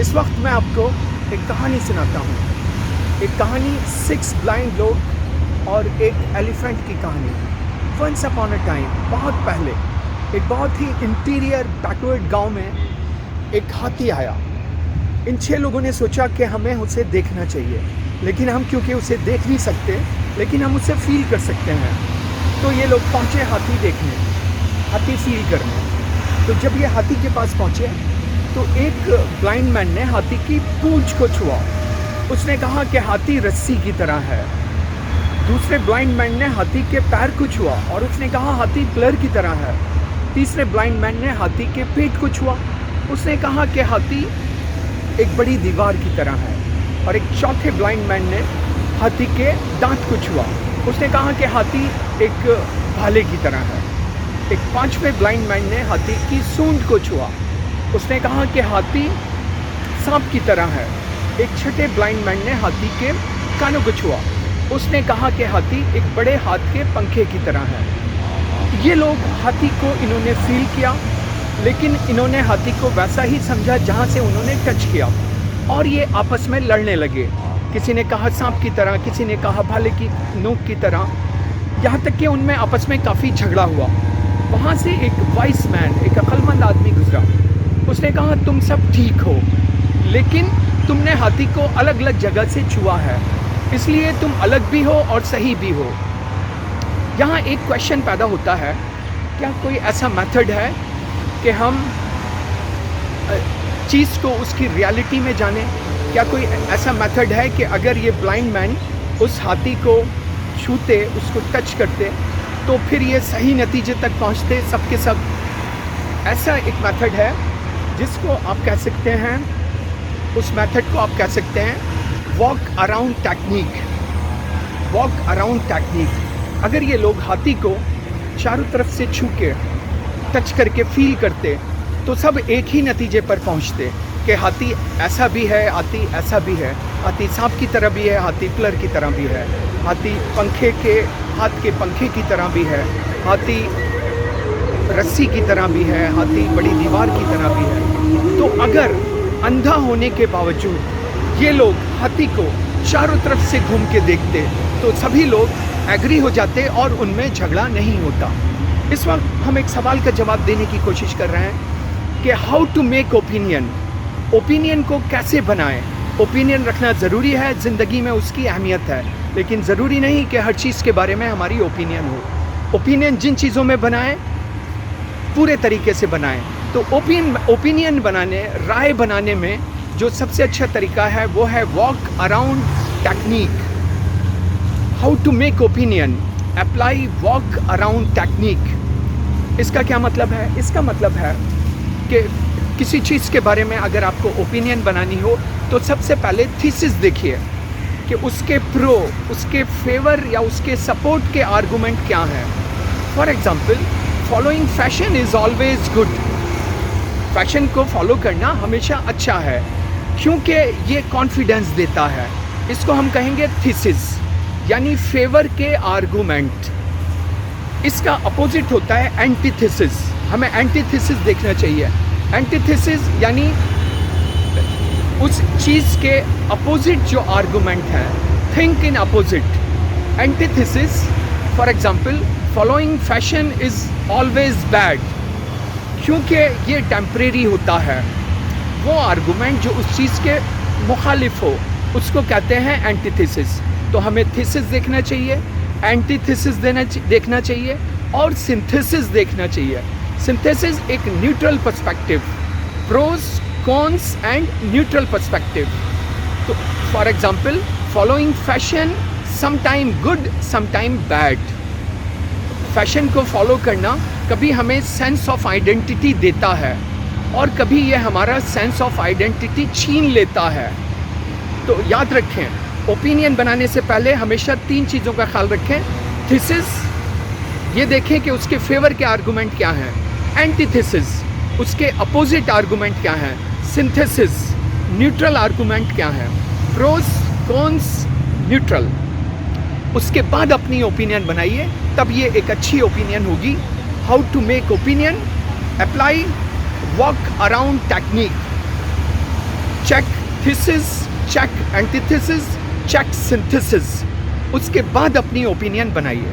इस वक्त मैं आपको एक कहानी सुनाता हूँ। एक कहानी 6 ब्लाइंड लोग और एक एलिफेंट की कहानी। वंस अपॉन अ टाइम, बहुत पहले, एक बहुत ही इंटीरियर बैकवर्ड गांव में एक हाथी आया। इन 6 लोगों ने सोचा कि हमें उसे देखना चाहिए, लेकिन हम क्योंकि उसे देख नहीं सकते, लेकिन हम उसे फील कर सकते हैं। तो ये लोग पहुँचे हाथी देखने, हाथी फील करने। तो जब ये हाथी के पास पहुँचे तो एक ब्लाइंड मैन ने हाथी की पूंछ को छुआ। उसने कहा कि हाथी रस्सी की तरह है। दूसरे ब्लाइंड मैन ने हाथी के पैर को छुआ और उसने कहा हाथी प्लर की तरह है। तीसरे ब्लाइंड मैन ने हाथी के पेट को छुआ। उसने कहा कि हाथी एक बड़ी दीवार की तरह है। और एक चौथे ब्लाइंड मैन ने हाथी के दांत को छुआ। उसने कहा कि हाथी एक भाले की तरह है। एक पांचवें ब्लाइंड मैन ने हाथी की सूंड को छुआ। उसने कहा कि हाथी सांप की तरह है। एक छठे ब्लाइंड मैन ने हाथी के कानों को छुआ। उसने कहा कि हाथी एक बड़े हाथ के पंखे की तरह है। ये लोग हाथी को इन्होंने फील किया, लेकिन इन्होंने हाथी को वैसा ही समझा जहाँ से उन्होंने टच किया, और ये आपस में लड़ने लगे। किसी ने कहा सांप की तरह, किसी ने कहा भाले की नोक की तरह, यहाँ तक कि उनमें आपस में काफ़ी झगड़ा हुआ। वहाँ से एक वाइस मैन, एक अक्लमंद आदमी गुजरा। उसने कहा तुम सब ठीक हो, लेकिन तुमने हाथी को अलग अलग जगह से छुआ है, इसलिए तुम अलग भी हो और सही भी हो। यहाँ एक क्वेश्चन पैदा होता है, क्या कोई ऐसा मेथड है कि हम चीज़ को उसकी रियलिटी में जानें? क्या कोई ऐसा मेथड है कि अगर ये ब्लाइंड मैन उस हाथी को छूते, उसको टच करते, तो फिर ये सही नतीजे तक पहुँचते सब के सब? ऐसा एक मेथड है जिसको आप कह सकते हैं, उस मेथड को आप कह सकते हैं walk around technique. Walk around technique. अगर ये लोग हाथी को चारों तरफ से छू के, टच करके फील करते, तो सब एक ही नतीजे पर पहुंचते कि हाथी ऐसा भी है, हाथी ऐसा भी है, हाथी सांप की तरह भी है, हाथी प्लर की तरह भी है, हाथी हाथ के पंखे की तरह भी है, हाथी रस्सी की तरह भी है, हाथी बड़ी दीवार की तरह भी है। तो अगर अंधा होने के बावजूद ये लोग हाथी को चारों तरफ से घूम के देखते, तो सभी लोग एग्री हो जाते और उनमें झगड़ा नहीं होता। इस वक्त हम एक सवाल का जवाब देने की कोशिश कर रहे हैं कि how to make opinion. Opinion को कैसे बनाएं? ओपिनियन रखना ज़रूरी है, ज़िंदगी में उसकी अहमियत है, लेकिन ज़रूरी नहीं कि हर चीज़ के बारे में हमारी ओपिनियन हो। ओपिनियन जिन चीज़ों में बनाएं, पूरे तरीके से बनाएं। तो ओपिनियन बनाने, राय बनाने में जो सबसे अच्छा तरीका है वो है walk around technique. How to make opinion, apply walk around technique. इसका क्या मतलब है? इसका मतलब है कि किसी चीज़ के बारे में अगर आपको ओपिनियन बनानी हो, तो सबसे पहले थीसिस देखिए कि उसके प्रो, उसके फेवर या उसके सपोर्ट के आर्गूमेंट क्या हैं। For example, following fashion is always good. Fashion को फॉलो करना हमेशा अच्छा है, क्योंकि ये कॉन्फिडेंस देता है। इसको हम कहेंगे थीसिस, यानी फेवर के आर्गूमेंट। इसका अपोजिट होता है एंटीथेसिस। हमें एंटीथेसिस देखना चाहिए। एंटीथेसिस यानी उस चीज़ के अपोजिट जो आर्गूमेंट है, think in opposite. Antithesis, for example, following fashion is always bad, क्योंकि ये टेम्परेरी होता है। वो आर्गूमेंट जो उस चीज़ के मुखालिफ हो, उसको कहते हैं एंटीथेसिस। तो हमें थीसिस देखना चाहिए, एंटीथेसिस देखना चाहिए और सिंथेसिस देखना चाहिए। सिंथेसिस एक neutral perspective, pros, cons and neutral perspective. तो for example, following fashion sometime good, sometime bad. Fashion को फॉलो करना कभी हमें सेंस ऑफ आइडेंटिटी देता है और कभी ये हमारा सेंस ऑफ आइडेंटिटी छीन लेता है। तो याद रखें, ओपिनियन बनाने से पहले हमेशा 3 चीज़ों का ख्याल रखें। थीसिस, ये देखें कि उसके फेवर के आर्गूमेंट क्या हैं। एंटीथेसिस, उसके अपोजिट आर्गूमेंट क्या हैं। सिंथेसिस, न्यूट्रल आर्गूमेंट क्या हैं। Pros, cons, neutral. उसके बाद अपनी ओपिनियन बनाइए, तब ये एक अच्छी ओपिनियन होगी। How to make opinion, apply walk around technique. Check thesis, check antithesis, check synthesis, उसके बाद अपनी ओपिनियन बनाइए।